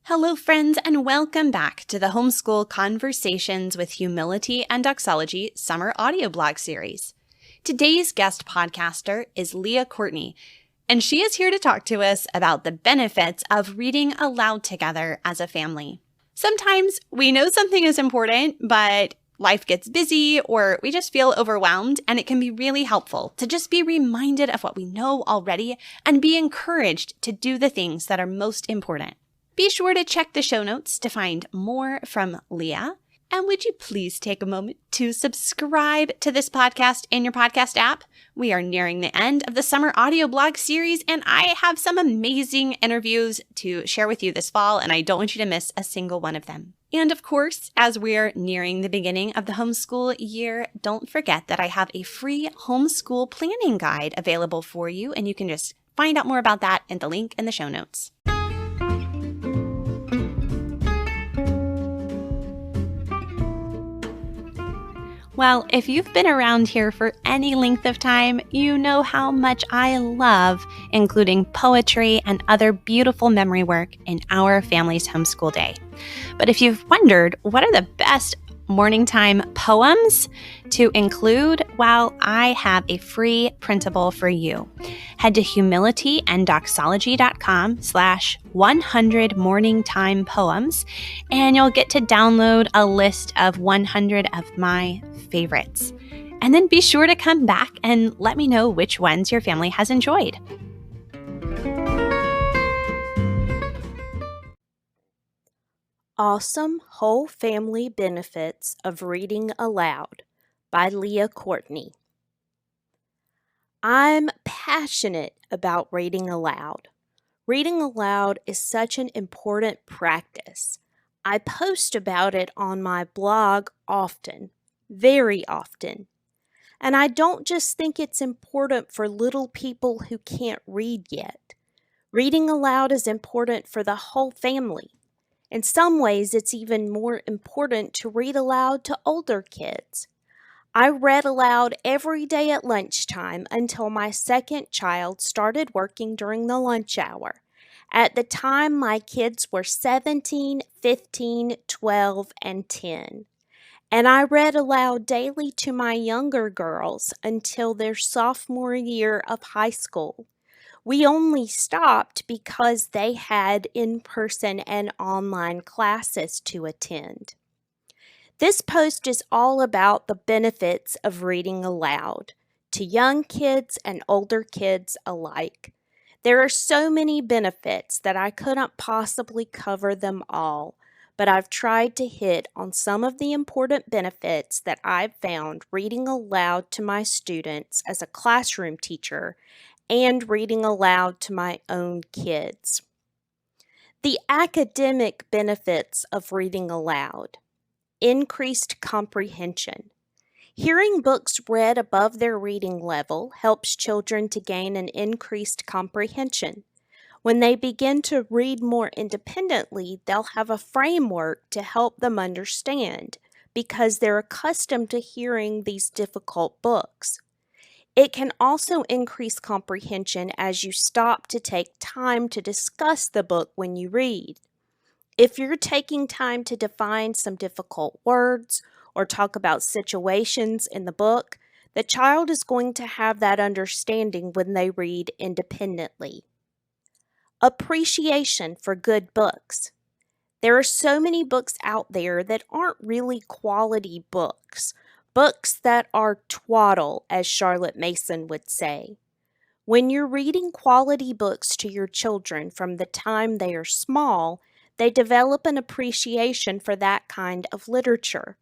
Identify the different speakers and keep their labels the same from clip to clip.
Speaker 1: Hello, friends, and welcome back to the Homeschool Conversations with Humility and Doxology Summer Audioblog series. Today's guest podcaster is Leah Courtney, and she is here to talk to us about the benefits of reading aloud together as a family. Sometimes we know something is important, but life gets busy or we just feel overwhelmed, and it can be really helpful to just be reminded of what we know already and be encouraged to do the things that are most important. Be sure to check the show notes to find more from Leah. And would you please take a moment to subscribe to this podcast in your podcast app? We are nearing the end of the summer audioblog series, and I have some amazing interviews to share with you this fall, and I don't want you to miss a single one of them. And of course, as we're nearing the beginning of the homeschool year, don't forget that I have a free homeschool planning guide available for you, and you can just find out more about that in the link in the show notes. Well, if you've been around here for any length of time, you know how much I love including poetry and other beautiful memory work in our family's homeschool day. But if you've wondered what are the best morning time poems to include, well, I have a free printable for you. Head to humilityanddoxology.com/100 morning time poems, and you'll get to download a list of 100 of my favorites. And then be sure to come back and let me know which ones your family has enjoyed.
Speaker 2: Awesome Whole Family Benefits of Reading Aloud by Leah Courtney. I'm passionate about reading aloud. Reading aloud is such an important practice. I post about it on my blog often, very often. And I don't just think it's important for little people who can't read yet. Reading aloud is important for the whole family. In some ways, it's even more important to read aloud to older kids. I read aloud every day at lunchtime until my second child started working during the lunch hour. At the time, my kids were 17, 15, 12, and 10. And I read aloud daily to my younger girls until their sophomore year of high school. We only stopped because they had in-person and online classes to attend. This post is all about the benefits of reading aloud to young kids and older kids alike. There are so many benefits that I couldn't possibly cover them all, but I've tried to hit on some of the important benefits that I've found reading aloud to my students as a classroom teacher and reading aloud to my own kids. The academic benefits of reading aloud. Increased comprehension. Hearing books read above their reading level helps children to gain an increased comprehension. When they begin to read more independently, they'll have a framework to help them understand because they're accustomed to hearing these difficult books. It can also increase comprehension as you stop to take time to discuss the book when you read. If you're taking time to define some difficult words or talk about situations in the book, the child is going to have that understanding when they read independently. Appreciation for good books. There are so many books out there that aren't really quality books. Books that are twaddle, as Charlotte Mason would say. When you're reading quality books to your children from the time they are small, they develop an appreciation for that kind of literature.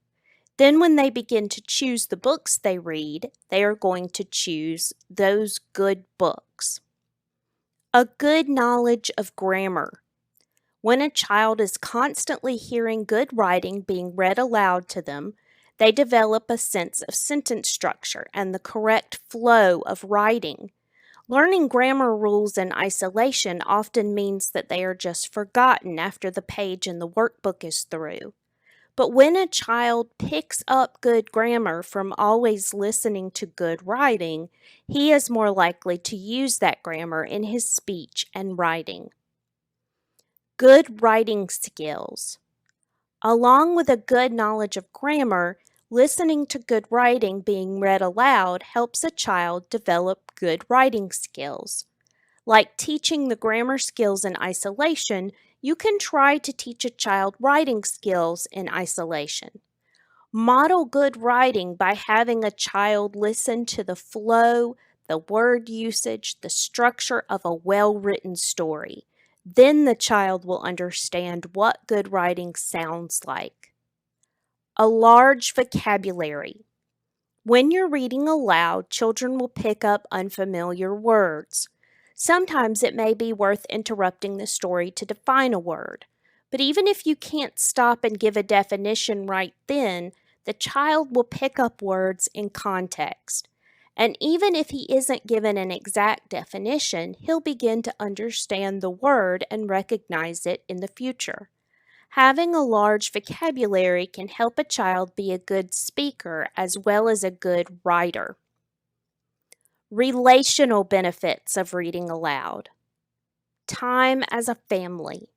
Speaker 2: Then when they begin to choose the books they read, they are going to choose those good books. A good knowledge of grammar. When a child is constantly hearing good writing being read aloud to them, they develop a sense of sentence structure and the correct flow of writing. Learning grammar rules in isolation often means that they are just forgotten after the page in the workbook is through. But when a child picks up good grammar from always listening to good writing, he is more likely to use that grammar in his speech and writing. Good writing skills. Along with a good knowledge of grammar, listening to good writing being read aloud helps a child develop good writing skills. Like teaching the grammar skills in isolation, you can try to teach a child writing skills in isolation. Model good writing by having a child listen to the flow, the word usage, the structure of a well-written story. Then the child will understand what good writing sounds like. A large vocabulary. When you're reading aloud, children will pick up unfamiliar words. Sometimes it may be worth interrupting the story to define a word. But even if you can't stop and give a definition right then, the child will pick up words in context. And even if he isn't given an exact definition, he'll begin to understand the word and recognize it in the future. Having a large vocabulary can help a child be a good speaker as well as a good writer. Relational benefits of reading aloud. Time as a family.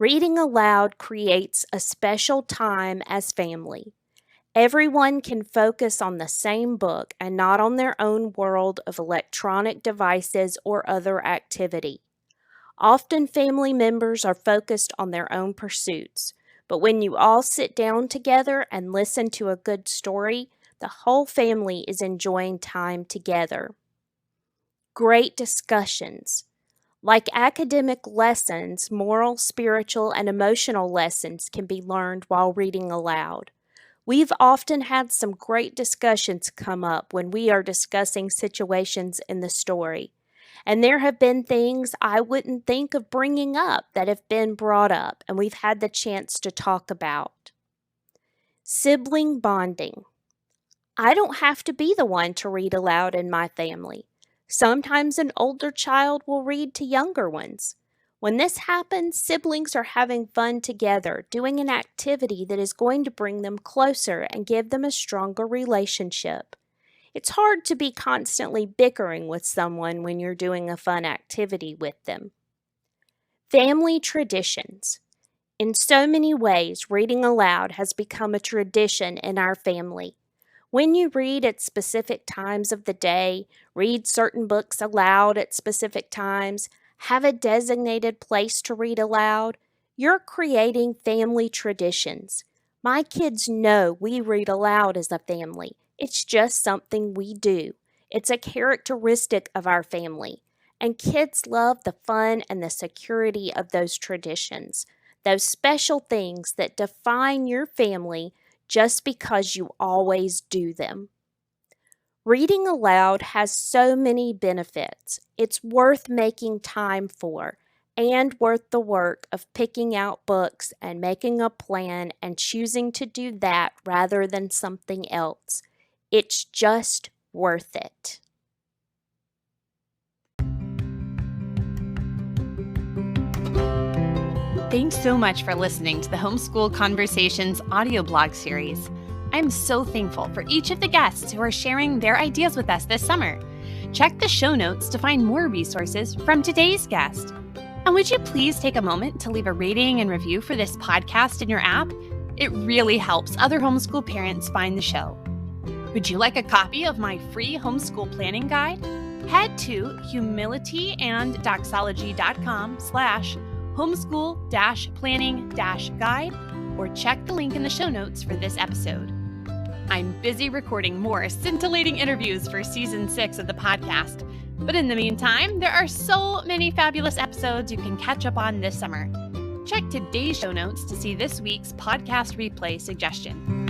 Speaker 2: Reading aloud creates a special time as family. Everyone can focus on the same book and not on their own world of electronic devices or other activity. Often family members are focused on their own pursuits, but when you all sit down together and listen to a good story, the whole family is enjoying time together. Great discussions. Like academic lessons, moral, spiritual, and emotional lessons can be learned while reading aloud. We've often had some great discussions come up when we are discussing situations in the story. And there have been things I wouldn't think of bringing up that have been brought up, and we've had the chance to talk about. Sibling bonding. I don't have to be the one to read aloud in my family. Sometimes an older child will read to younger ones. When this happens, siblings are having fun together, doing an activity that is going to bring them closer and give them a stronger relationship. It's hard to be constantly bickering with someone when you're doing a fun activity with them. Family traditions. In so many ways, reading aloud has become a tradition in our family. When you read at specific times of the day, read certain books aloud at specific times, have a designated place to read aloud, you're creating family traditions. My kids know we read aloud as a family. It's just something we do. It's a characteristic of our family. And kids love the fun and the security of those traditions, those special things that define your family just because you always do them. Reading aloud has so many benefits. It's worth making time for and worth the work of picking out books and making a plan and choosing to do that rather than something else. It's just worth it.
Speaker 1: Thanks so much for listening to the Homeschool Conversations audioblog series. I'm so thankful for each of the guests who are sharing their ideas with us this summer. Check the show notes to find more resources from today's guest. And would you please take a moment to leave a rating and review for this podcast in your app? It really helps other homeschool parents find the show. Would you like a copy of my free homeschool planning guide? Head to humilityanddoxology.com/homeschool-planning-guide or check the link in the show notes for this episode. I'm busy recording more scintillating interviews for Season 6 of the podcast, but in the meantime, there are so many fabulous episodes you can catch up on this summer. Check today's show notes to see this week's podcast replay suggestion.